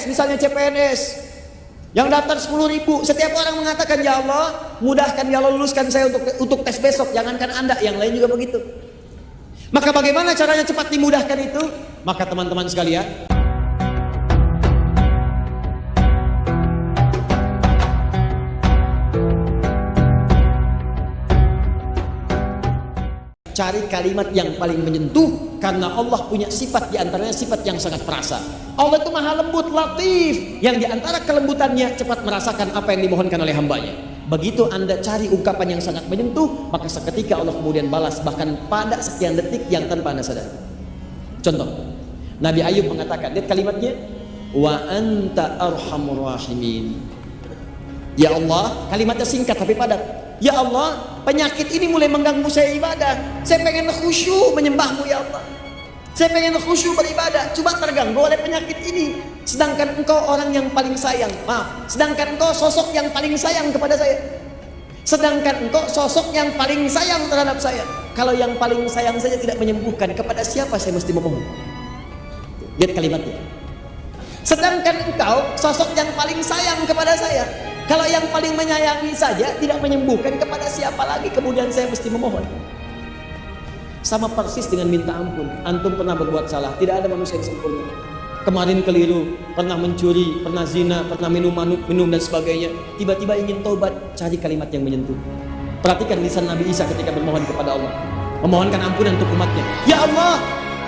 tes misalnya CPNS yang daftar 10.000, setiap orang mengatakan, ya Allah mudahkan, ya Allah luluskan saya untuk tes besok. Jangankan Anda, yang lain juga begitu. Maka bagaimana caranya cepat dimudahkan itu? Maka teman-teman sekalian, cari kalimat yang paling menyentuh, karena Allah punya sifat, diantaranya sifat yang sangat perasa. Allah itu maha lembut, latif, yang diantara kelembutannya cepat merasakan apa yang dimohonkan oleh hambanya. Begitu Anda cari ungkapan yang sangat menyentuh, maka seketika Allah kemudian balas, bahkan pada sekian detik yang tanpa Anda sadar. Contoh, Nabi Ayub mengatakan, lihat kalimatnya, wa anta arhamur rahimin. Ya Allah, kalimatnya singkat tapi padat. Ya Allah, penyakit ini mulai mengganggu saya ibadah. Saya pengen khusyuk menyembahmu ya Allah. Saya pengen khusyuk beribadah, cuma terganggu oleh penyakit ini. Sedangkan engkau orang yang paling sayang, maaf, sedangkan engkau sosok yang paling sayang kepada saya. Sedangkan engkau sosok yang paling sayang terhadap saya. Kalau yang paling sayang saja tidak menyembuhkan, kepada siapa saya mesti memohon? Lihat kalimatnya. Sedangkan engkau sosok yang paling sayang kepada saya. Kalau yang paling menyayangi saja tidak menyembuhkan, kepada siapa lagi kemudian saya mesti memohon? Sama persis dengan minta ampun. Antum pernah berbuat salah, tidak ada manusia yang sempurna. Kemarin keliru, pernah mencuri, pernah zina, pernah minum dan sebagainya. Tiba-tiba ingin taubat, cari kalimat yang menyentuh. Perhatikan lisan Nabi Isa ketika bermohon kepada Allah, memohonkan ampunan untuk umatnya. Ya Allah,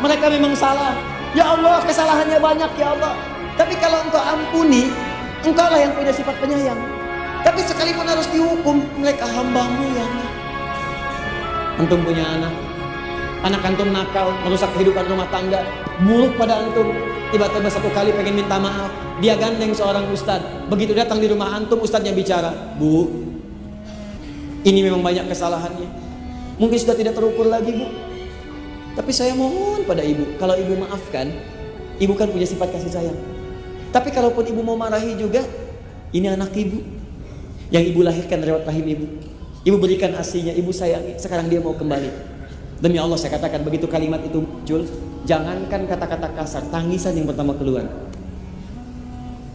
mereka memang salah. Ya Allah, kesalahannya banyak ya Allah. Tapi kalau engkau ampuni, engkau lah yang punya sifat penyayang. Tapi sekalipun harus dihukum, mereka hambamu ya Allah. Antum punya anak antum nakal, merusak kehidupan rumah tangga, buruk pada antum. Tiba-tiba satu kali pengen minta maaf, dia gandeng seorang ustadz. Begitu datang di rumah antum, ustadznya bicara, Bu, ini memang banyak kesalahannya, mungkin sudah tidak terukur lagi Bu, tapi saya mohon pada ibu, kalau ibu maafkan, ibu kan punya sifat kasih sayang. Tapi kalaupun ibu mau marahi juga, ini anak ibu yang ibu lahirkan lewat rahim ibu. Ibu berikan asinya, ibu sayangi, sekarang dia mau kembali. Demi Allah saya katakan, begitu kalimat itu muncul, jangankan kata-kata kasar, tangisan yang pertama keluar.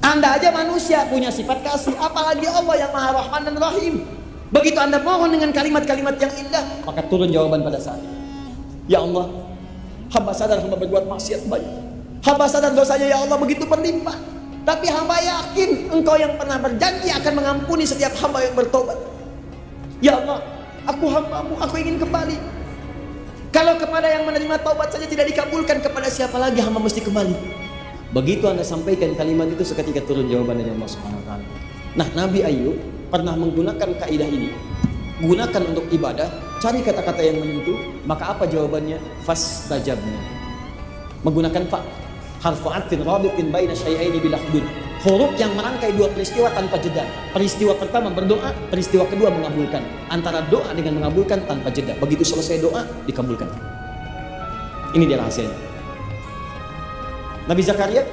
Anda aja manusia punya sifat kasih, apalagi Allah yang Maha Rahman dan Rahim. Begitu Anda mohon dengan kalimat-kalimat yang indah, maka turun jawaban pada saat itu. Ya Allah, hamba sadar hamba berbuat maksiat banyak. Hamba sadar dosanya ya Allah begitu berlimpah. Tapi hamba yakin Engkau yang pernah berjanji akan mengampuni setiap hamba yang bertobat. Ya Allah, aku hambamu, aku ingin kembali. Kalau kepada yang menerima taubat saja tidak dikabulkan, kepada siapa lagi hamba mesti kembali? Begitu Anda sampaikan kalimat itu, seketika turun jawaban dari Allah Subhanahu wa taala. Nah, Nabi Ayub pernah menggunakan kaidah ini. Gunakan untuk ibadah, cari kata-kata yang menyentuh, maka apa jawabannya? Fastajabna. Menggunakan fa, harfu atfin rabitin baina syai'aini bila hudud. Huruf yang merangkai dua peristiwa tanpa jeda. Peristiwa pertama berdoa, peristiwa kedua mengabulkan. Antara doa dengan mengabulkan tanpa jeda. Begitu selesai doa, dikabulkan. Ini dia rahasianya. Nabi Zakaria,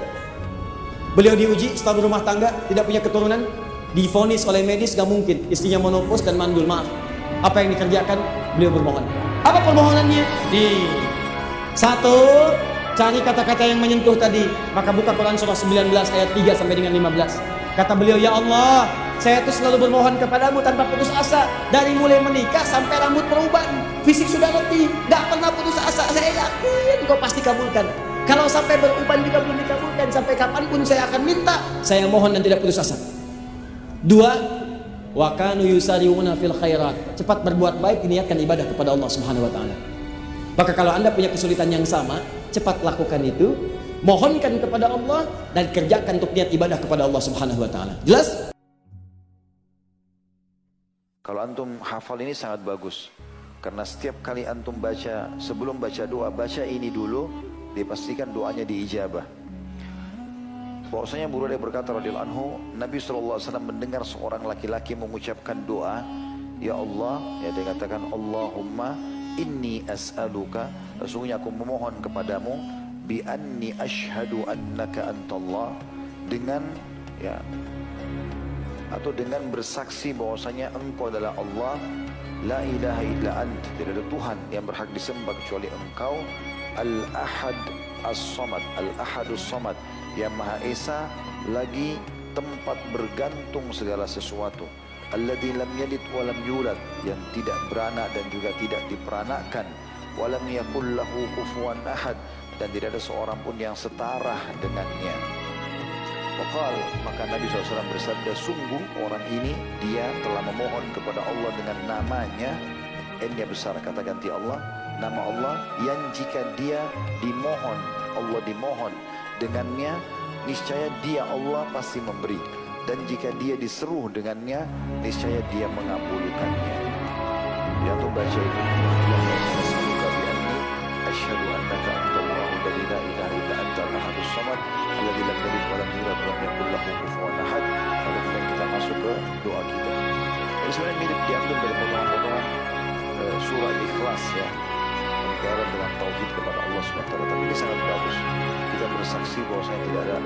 beliau diuji setelah berumah tangga, tidak punya keturunan, divonis oleh medis gak mungkin, istrinya monopos dan mandul. Maaf, apa yang dikerjakan? Beliau bermohon. Apa permohonannya? Satu, cari kata-kata yang menyentuh tadi. Maka buka Quran surah 19 ayat 3 sampai dengan 15. Kata beliau, ya Allah, saya itu selalu bermohon kepadamu tanpa putus asa. Dari mulai menikah sampai rambut perubahan, fisik sudah letih, gak pernah putus asa. Saya yakin kau pasti kabulkan. Kalau sampai beruban juga belum dikabulkan, sampai kapanpun saya akan minta, saya mohon dan tidak putus asa. Dua, wa kanu yusari'una fil khairat. Cepat berbuat baik, diniatkan ibadah kepada Allah Subhanahu wa taala. Maka kalau Anda punya kesulitan yang sama, cepat lakukan itu, mohonkan kepada Allah dan kerjakan untuk niat ibadah kepada Allah Subhanahu wa taala. Jelas? Kalau antum hafal ini sangat bagus. Karena setiap kali antum baca, sebelum baca doa, baca ini dulu, dipastikan doanya diijabah. Bahwasanya Buraida berkata radhiyallahu anhu, Nabi SAW mendengar seorang laki-laki mengucapkan doa, ya Allah, ya dia katakan, Allahumma inni as'aluka, sesungguhnya aku memohon kepadamu, bi anni asyhadu annaka antallah, dengan ya, atau dengan bersaksi bahwasanya engkau adalah Allah, la ilaha illa ant, tidak ada Tuhan yang berhak disembah kecuali engkau, al-ahad as-samad, al-ahadus samad, yang Maha Esa lagi tempat bergantung segala sesuatu. Alladzi lam yalid wa lam yulad, yang tidak beranak dan juga tidak diperanakkan. Wa lam yakul lahu kufuwan ahad, dan tidak ada seorang pun yang setara dengannya. Waqal, maka Nabi SAW bersabda, sungguh orang ini dia telah memohon kepada Allah dengan namanya. N-nya besar, kata ganti Allah, nama Allah yang jika dia dimohon, Allah dimohon dengannya, niscaya dia Allah pasti memberi. Dan jika dia diseru dengannya, niscaya dia mengabulkannya. Yang tu baca itu, Allahumma as'aluka bi anni asyhadu annaka antallahu alladzi la ilaha illa antal ahadus samad alladzi lam yalid wa lam yulad wa lam yakul lahu kufuwan ahad. Lalu kita masuk ke doa kita. Ini sebenarnya mirip diambil dari potongan-potongan surah Ikhlas ya. Pengingkaran dengan tauhid kepada Allah SWT. Tapi ini sangat bagus. Kita bersaksi bahwasanya tidak ada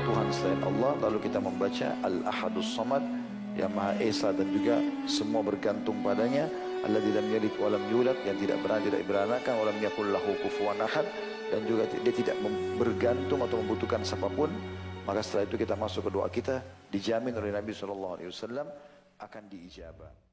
Tuhan selain Allah, lalu kita membaca Al-Ahadus Samad, yang Maha Esa dan juga semua bergantung padanya. Alladzi lam yalid wa lam yulad, yang tidak beranak tidak beranakkan, wa lam yakul lahu kufuwan ahad, dan juga dia tidak bergantung atau membutuhkan siapapun. Maka setelah itu kita masuk ke doa kita, dijamin oleh Nabi SAW akan diijabah.